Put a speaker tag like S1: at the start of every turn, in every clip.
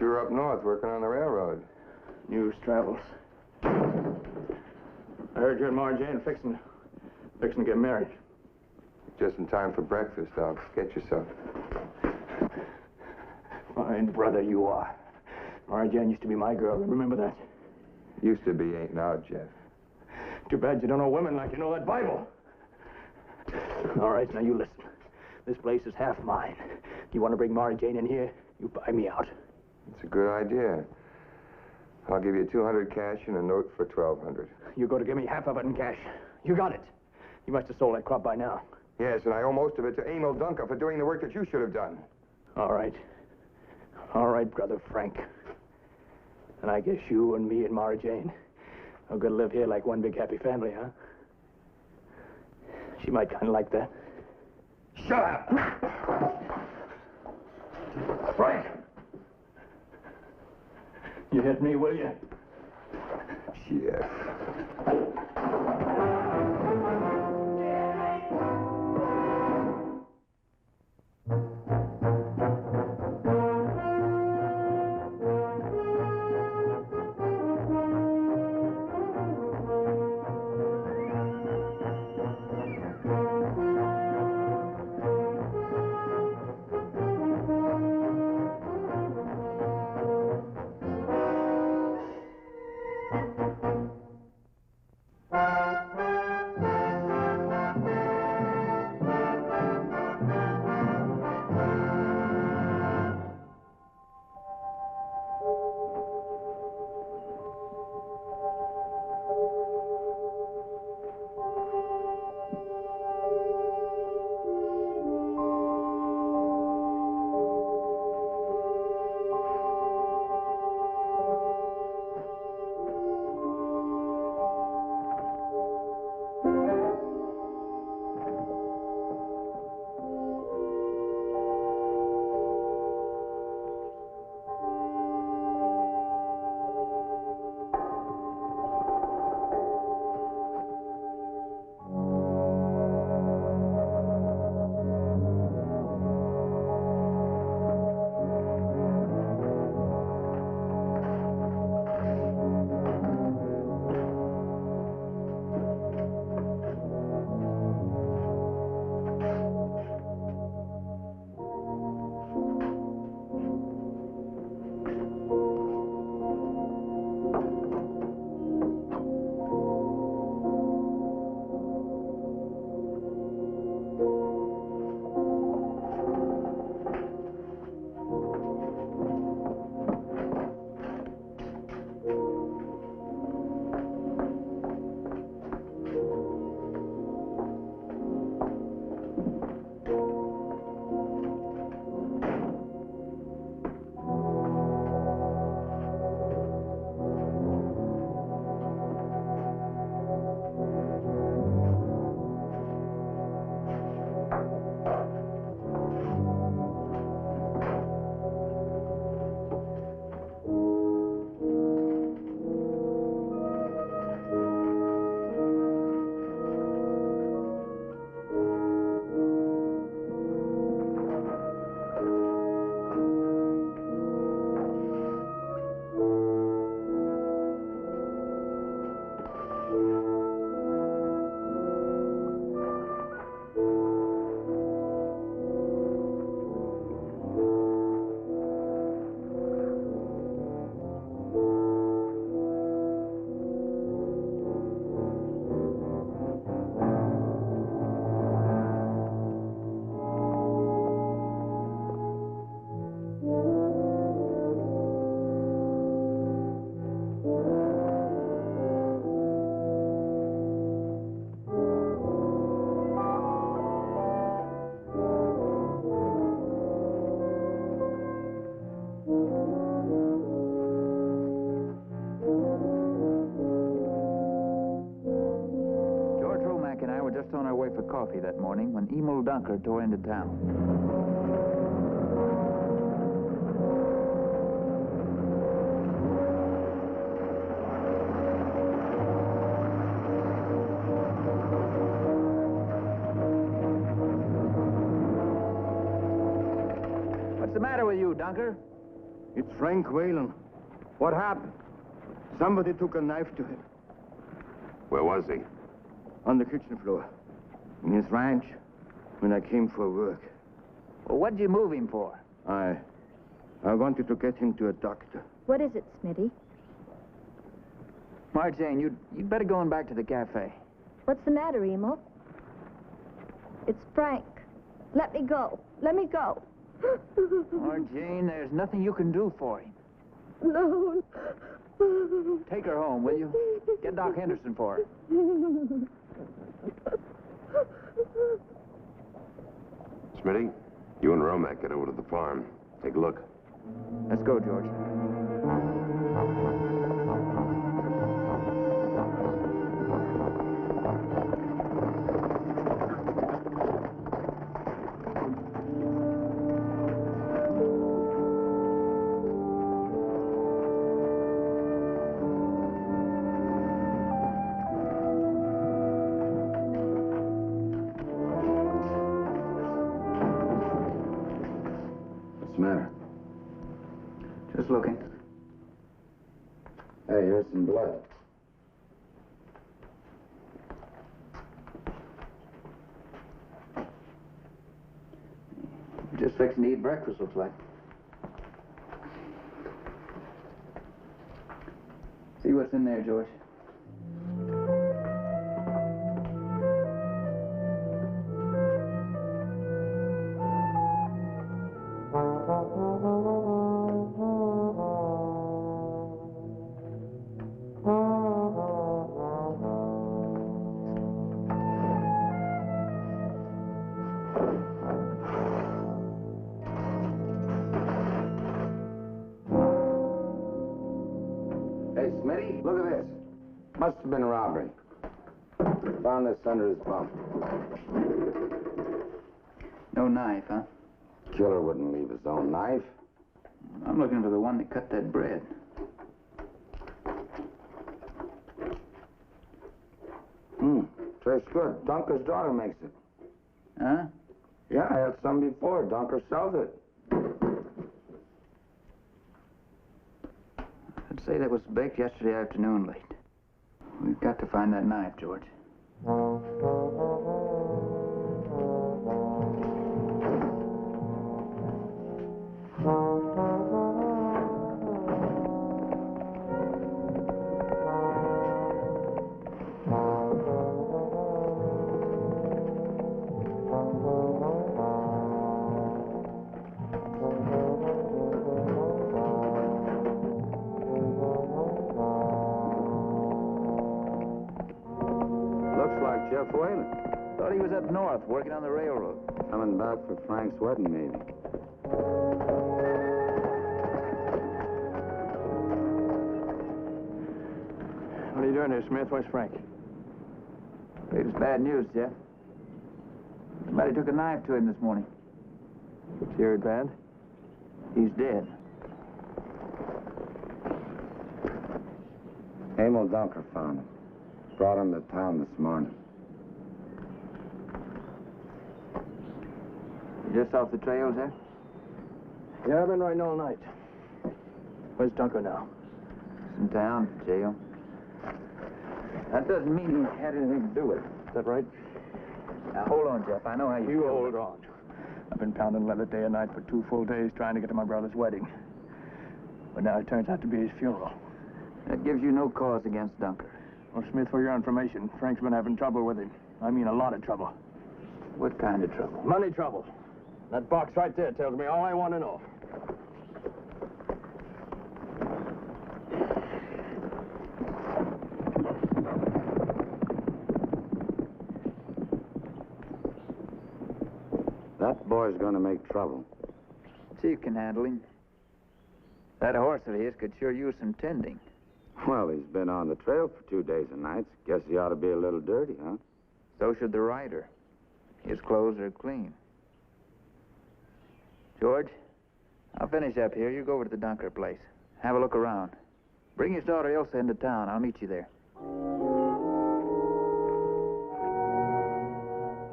S1: you were up north working on the railroad.
S2: News travels. I heard you and Mara Jane fixing to get married.
S1: Just in time for breakfast. I'll get you some.
S2: Fine brother you are. Mara Jane used to be my girl. Remember that?
S1: Used to be, ain't now, Jeff.
S2: Too bad you don't know women like you know that Bible. All right, now you listen. This place is half mine. Do you want to bring Mara Jane in here? You buy me out.
S1: It's a good idea. I'll give you 200 cash and a note for 1,200.
S2: You're going to give me half of it in cash. You got it. You must have sold that crop by now.
S1: Yes, and I owe most of it to Emil Dunker for doing the work that you should have done.
S2: All right. All right, Brother Frank. And I guess you and me and Mara Jane are going to live here like one big happy family, huh? She might kind of like that. Shut up! Frank! You hit me, will you?
S1: Jeff.
S3: Coffee that morning when Emil Dunker tore into town. What's the matter with you, Dunker?
S2: It's Frank Whalen. What happened? Somebody took a knife to him.
S1: Where was he?
S2: On the kitchen floor. In his ranch. When I came for work.
S3: Well, what'd you move him for?
S2: I wanted to get him to a doctor.
S4: What is it, Smitty?
S3: Mary Jane, you'd better go on back to the cafe.
S4: What's the matter, Emil? It's Frank. Let me go. Let me go.
S3: Mary Jane, there's nothing you can do for him.
S4: No.
S3: Take her home, will you? Get Doc Henderson for her.
S1: Smitty, you and Romack get over to the farm. Take a look.
S3: Let's go, George.
S1: What's the matter?
S3: Just looking.
S1: Hey, here's some blood.
S3: Just fixing to eat breakfast, looks like. See what's in there, George.
S1: Hey, Smitty, look at this. Must have been a robbery. Found this under his bunk.
S3: No knife, huh?
S1: Killer wouldn't leave his own knife.
S3: I'm looking for the one that cut that bread.
S1: Tastes good. Dunker's daughter makes it.
S3: Huh?
S1: Yeah, I had some before. Dunker sells it.
S3: I'd say that was baked yesterday afternoon late. We've got to find that knife, George.
S1: Looks like Jeff Whalen.
S3: Thought he was up north, working on the railroad.
S1: Coming back for Frank's wedding, maybe.
S2: What are you doing here, Smith? Where's Frank?
S3: It's bad news, Jeff. Somebody took a knife to him this morning.
S2: You hear it bad?
S3: He's dead.
S1: Emil Dunker found him. Brought him to town this morning.
S3: You just off the trail, Jeff?
S2: Yeah, I've been riding all night. Where's Dunker now?
S3: He's in town, jail. That doesn't mean he had anything to do with it.
S2: Is that right?
S3: Now, hold on, Jeff. I know how you
S2: You
S3: feel.
S2: hold on. I've been pounding leather day and night for 2 full days trying to get to my brother's wedding. But now it turns out to be his funeral.
S3: That gives you no cause against Dunker.
S2: Well, Smith, for your information, Frank's been having trouble with him. I mean a lot of trouble.
S3: What kind of trouble?
S2: Money trouble. That box right there tells me all I want to know.
S1: That boy's gonna make trouble.
S3: Chief can handle him. That horse of his could sure use some tending.
S1: Well, he's been on the trail for 2 days and nights. Guess he ought to be a little dirty, huh?
S3: So should the rider. His clothes are clean. George, I'll finish up here. You go over to the Dunker place. Have a look around. Bring his daughter Elsa into town. I'll meet you there.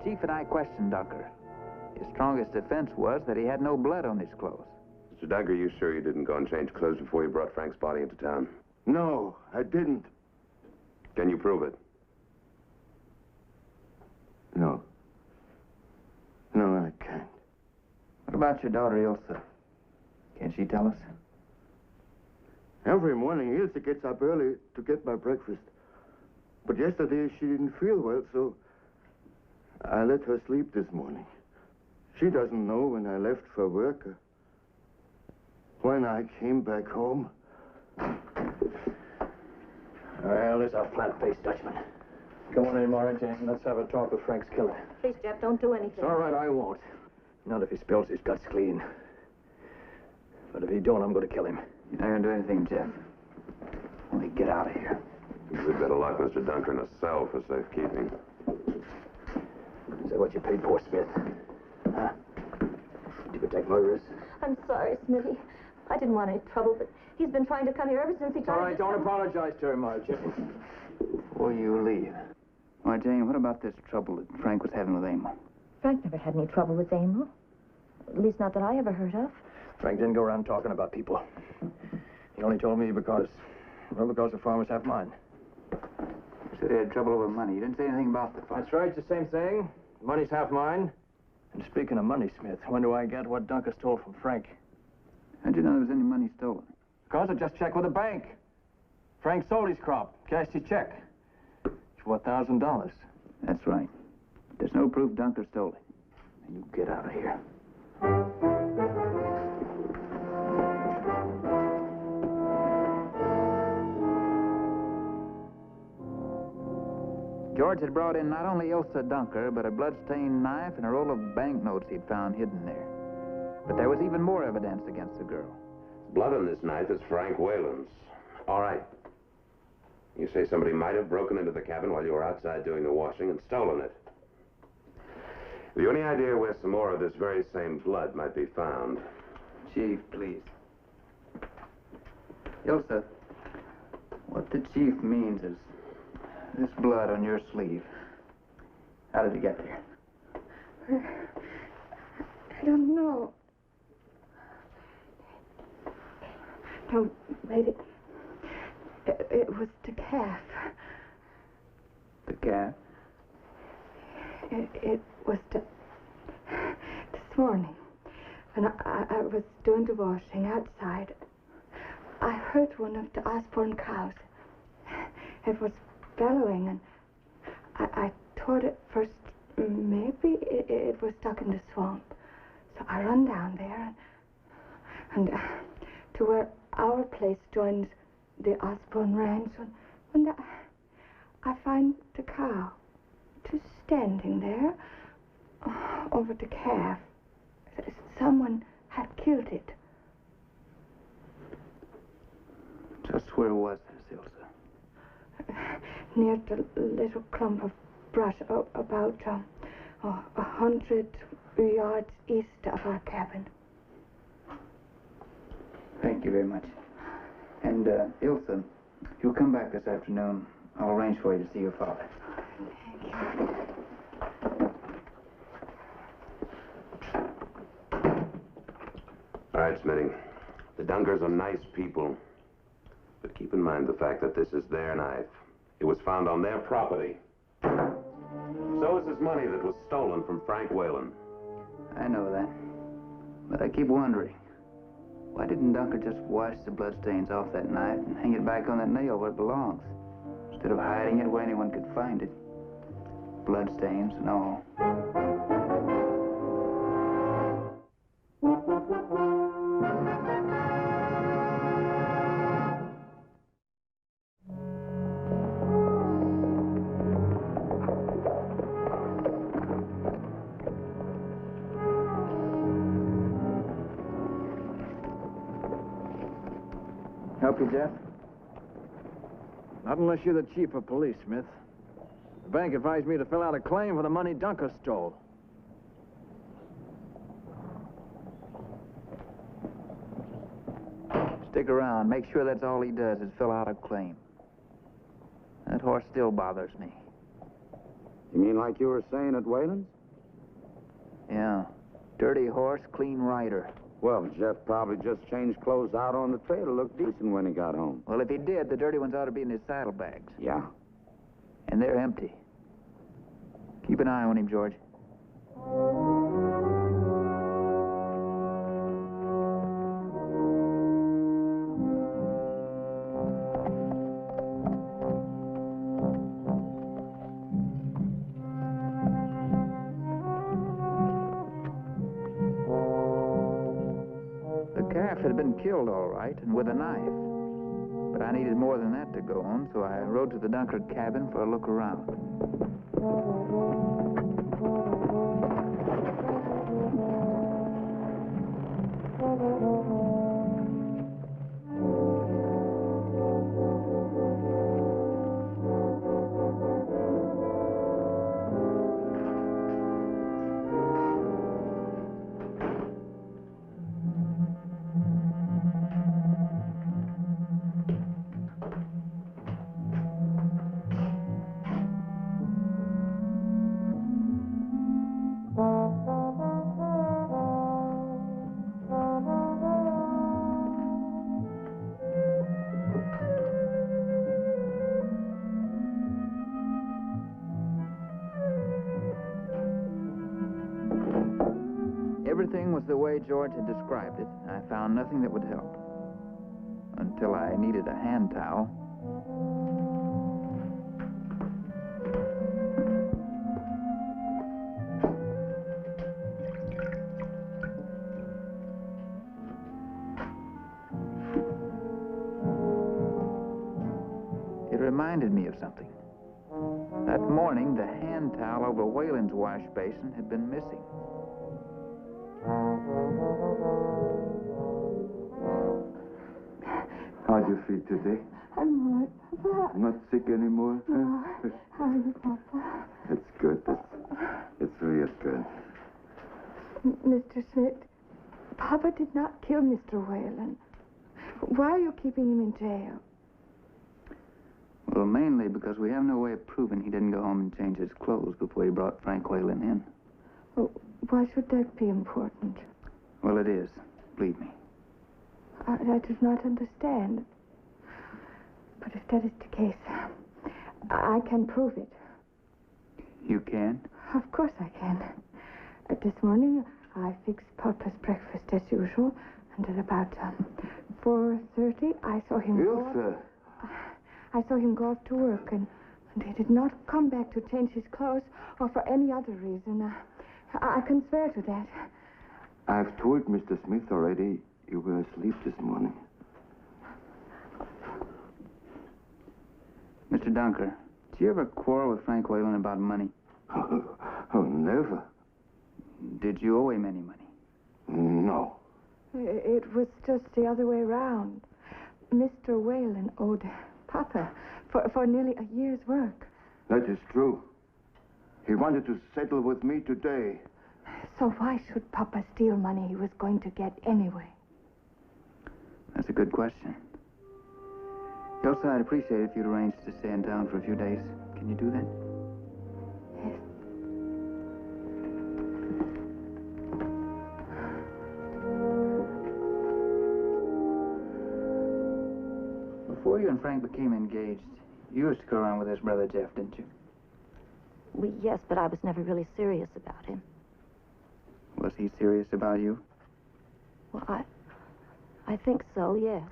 S3: Chief and I questioned Dunker. His strongest defense was that he had no blood on his clothes.
S1: Mr. Doug, are you sure you didn't go and change clothes before you brought Frank's body into town?
S5: No, I didn't.
S1: Can you prove it?
S5: No. No, I can't.
S3: What about your daughter, Elsa? Can she tell us?
S5: Every morning, Elsa gets up early to get my breakfast. But yesterday, she didn't feel well, so I let her sleep this morning. She doesn't know when I left for work. When I came back home.
S2: Well, there's our flat-faced Dutchman. Come on in, Mara Jane. Let's have a talk with Frank's killer.
S4: Please, Jeff, don't do anything.
S2: It's all right, I won't. Not if he spills his guts clean. But if he don't, I'm going to kill him.
S3: You're not going to do anything, Jeff. Only get out of here.
S1: We'd better lock Mr. Dunker in a cell for safekeeping.
S2: Is that what you paid for, Smith? Huh? To protect murderers?
S4: I'm sorry, Smitty. I didn't want any trouble, but he's been trying to come here ever since he tried
S2: All right, don't apologize to him, Mara Jane.
S3: Before you leave. Why, Jane, what about this trouble that Frank was having with Emil?
S4: Frank never had any trouble with Emil. At least not that I ever heard of.
S2: Frank didn't go around talking about people. He only told me because the farm was half mine.
S3: You said he had trouble over money. You didn't say anything about the farm.
S2: That's right, it's the same thing. Money's half mine. And speaking of money, Smith, when do I get what Dunker stole from Frank?
S3: How'd you know there was any money stolen?
S2: Because I just checked with the bank. Frank sold his crop, cashed his check. It's $4,000.
S3: That's right. There's no proof Dunker stole it. Now you get out of here. George had brought in not only Elsa Dunker, but a blood-stained knife and a roll of banknotes he'd found hidden there. But there was even more evidence against the girl.
S1: Blood on this knife is Frank Whalen's. All right. You say somebody might have broken into the cabin while you were outside doing the washing and stolen it. Have you any idea where some more of this very same blood might be found?
S3: Chief, please. Elsa, what the chief means is this blood on your sleeve. How did it get there?
S6: I don't know. No, wait, it was the calf.
S3: The calf?
S6: It was this morning, when I was doing the washing outside. I heard one of the Osborne cows. It was bellowing, and I thought at first maybe it was stuck in the swamp. So I run down there and to where our place joins the Osborne ranch. And I find the cow just standing there over the calf. Someone had killed it.
S3: Just where was this, Elsa?
S6: Near the little clump of brush, about 100 yards east of our cabin.
S3: Thank you very much. And, Elsa, if you'll come back this afternoon, I'll arrange for you to see your father.
S6: Thank you.
S1: All right, Smitty. The Dunkers are nice people. But keep in mind the fact that this is their knife. It was found on their property. So is this money that was stolen from Frank Whalen.
S3: I know that. But I keep wondering, why didn't Dunker just wash the bloodstains off that knife and hang it back on that nail where it belongs, instead of hiding it where anyone could find it? Bloodstains and all.
S2: Help you, Jeff? Not unless you're the chief of police, Smith. The bank advised me to fill out a claim for the money Dunker stole.
S3: Stick around. Make sure that's all he does is fill out a claim. That horse still bothers me.
S7: You mean like you were saying at Whalen's?
S3: Yeah. Dirty horse, clean rider.
S7: Well, Jeff probably just changed clothes out on the trail to look decent when he got home.
S3: Well, if he did, the dirty ones ought to be in his saddlebags.
S7: Yeah.
S3: And they're empty. Keep an eye on him, George. The calf had been killed all right, and with a knife. But I needed more than that to go on, so I rode to the Dunkard cabin for a look around. Everything was the way George had described it. I found nothing that would help. Until I needed a hand towel. It reminded me of something. That morning, the hand towel over Whalen's wash basin had been missing.
S5: How do you feel today?
S6: I'm all right, Papa.
S5: Not sick anymore?
S6: No. How are you, Papa?
S5: It's good. It's real good.
S6: Mr. Smith, Papa did not kill Mr. Whalen. Why are you keeping him in jail?
S3: Well, mainly because we have no way of proving he didn't go home and change his clothes before he brought Frank Whalen in.
S6: Oh, why should that be important?
S3: Well, it is. Believe me.
S6: I do not understand. But if that is the case, I can prove it.
S3: You can?
S6: Of course I can. This morning, I fixed Papa's breakfast as usual, and at about 4:30, I saw him
S5: Elsa!
S6: I saw him go off to work, and he did not come back to change his clothes or for any other reason. I can swear to that.
S5: I've told Mr. Smith already you were asleep this morning.
S3: Mr. Dunker, did you ever quarrel with Frank Whalen about money?
S5: Oh, never.
S3: Did you owe him any money?
S5: No.
S6: It was just the other way around. Mr. Whalen owed Papa for nearly a year's work.
S5: That is true. He wanted to settle with me today.
S6: So why should Papa steal money he was going to get anyway?
S3: That's a good question. Elsa, I'd appreciate it if you'd arrange to stay in town for a few days. Can you do that?
S6: Yes.
S3: Before you and Frank became engaged, you used to go around with his brother Jeff, didn't you?
S4: Yes, but I was never really serious about him.
S3: Was he serious about you?
S4: Well, I think so, yes.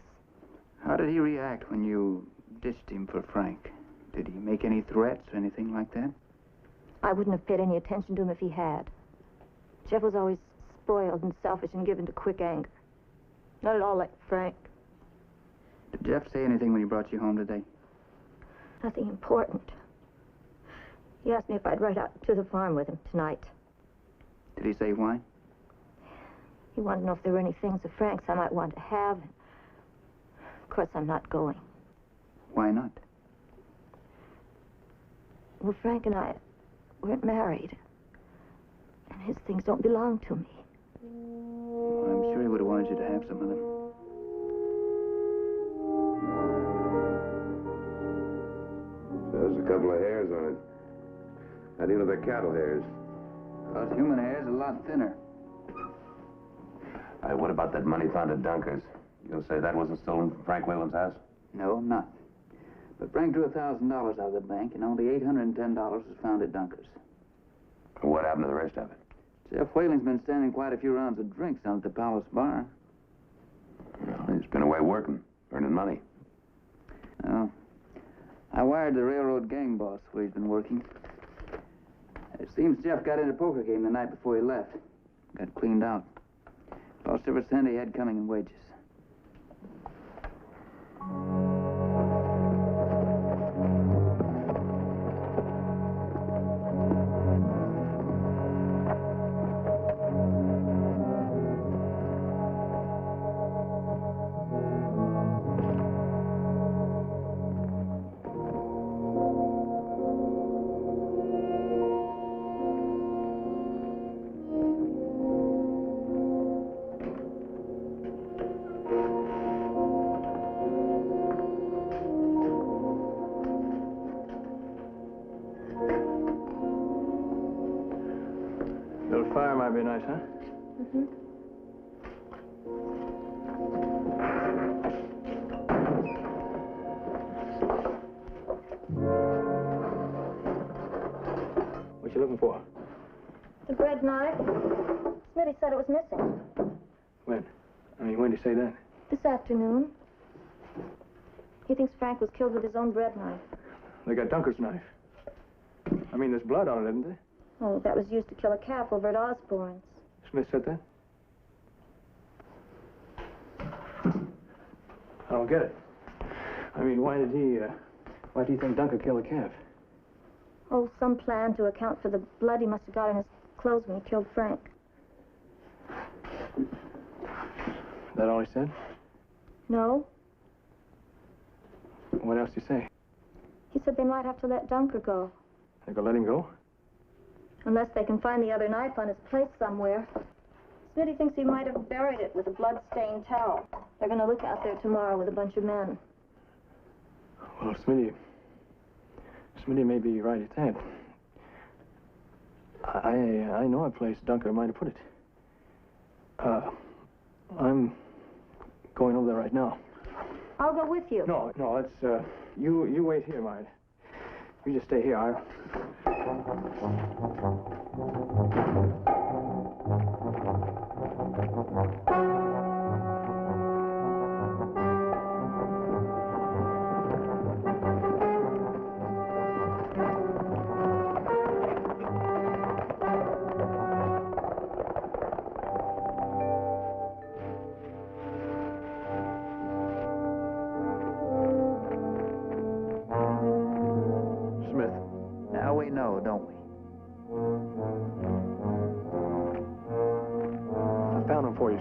S3: How did he react when you ditched him for Frank? Did he make any threats or anything like that?
S4: I wouldn't have paid any attention to him if he had. Jeff was always spoiled and selfish and given to quick anger. Not at all like Frank.
S3: Did Jeff say anything when he brought you home today?
S4: Nothing important. He asked me if I'd ride out to the farm with him tonight.
S3: Did he say why?
S4: He wanted to know if there were any things of Frank's I might want to have. Of course, I'm not going.
S3: Why not?
S4: Well, Frank and I weren't married. And his things don't belong to me.
S3: Well, I'm sure he would have wanted you to have some of them.
S1: There's a couple of hairs on it. How do you know they're cattle hairs?
S3: Because human hair is a lot thinner.
S1: What about that money found at Dunker's? You'll say that wasn't stolen from Frank Whalen's house?
S3: No, not. But Frank drew $1,000 out of the bank, and only $810 was found at Dunker's.
S1: What happened to the rest of it?
S3: Jeff Whalen's been standing quite a few rounds of drinks down at the Palace Bar.
S1: Well, he's been away working, earning money.
S3: Oh. I wired the railroad gang boss where he's been working. It seems Jeff got in a poker game the night before he left. Got cleaned out. Lost every cent he had coming in wages.
S2: Little fire might be nice, huh?
S4: Mm-hmm.
S2: What you looking for?
S4: The bread knife. Smitty said it was missing.
S2: When? When did he say that?
S4: This afternoon. He thinks Frank was killed with his own bread knife.
S2: They got Dunker's knife. There's blood on it, isn't there?
S4: Oh, that was used to kill a calf over at Osborne's.
S2: Smith said that? I don't get it. Why did he think Dunker killed a calf?
S4: Oh, some plan to account for the blood he must have got in his clothes when he killed Frank.
S2: That all he said?
S4: No.
S2: What else did he say?
S4: He said they might have to let Dunker go.
S2: They gonna let him go?
S4: Unless they can find the other knife on his plate somewhere. Smitty thinks he might have buried it with a blood-stained towel. They're going to look out there tomorrow with a bunch of men.
S2: Well, Smitty may be right at that. I know a place Dunker might have put it. I'm going over there right now.
S4: I'll go with you.
S2: No, it's, you wait here, Marge. You just stay here.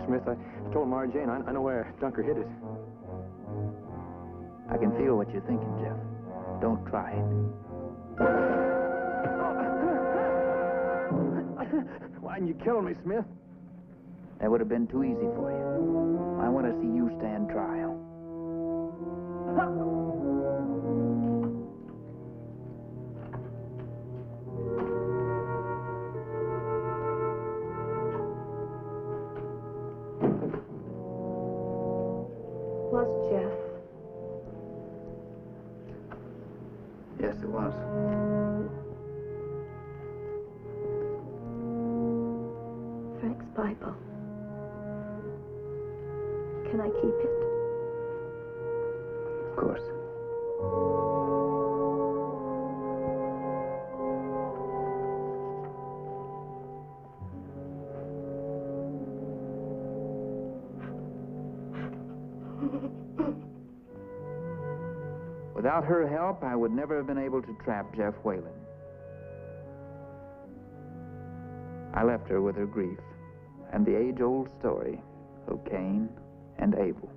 S2: Smith, I told Mara Jane I know where Dunker hid it.
S3: I can feel what you're thinking, Jeff. Don't try it.
S2: Why didn't you kill me, Smith?
S3: That would have been too easy for you. I want to see you stand trial.
S6: Was Jeff?
S3: Yes, it was.
S6: Frank's Bible. Can I keep it?
S3: Of course. Without her help, I would never have been able to trap Jeff Whalen. I left her with her grief and the age-old story of Cain and Abel.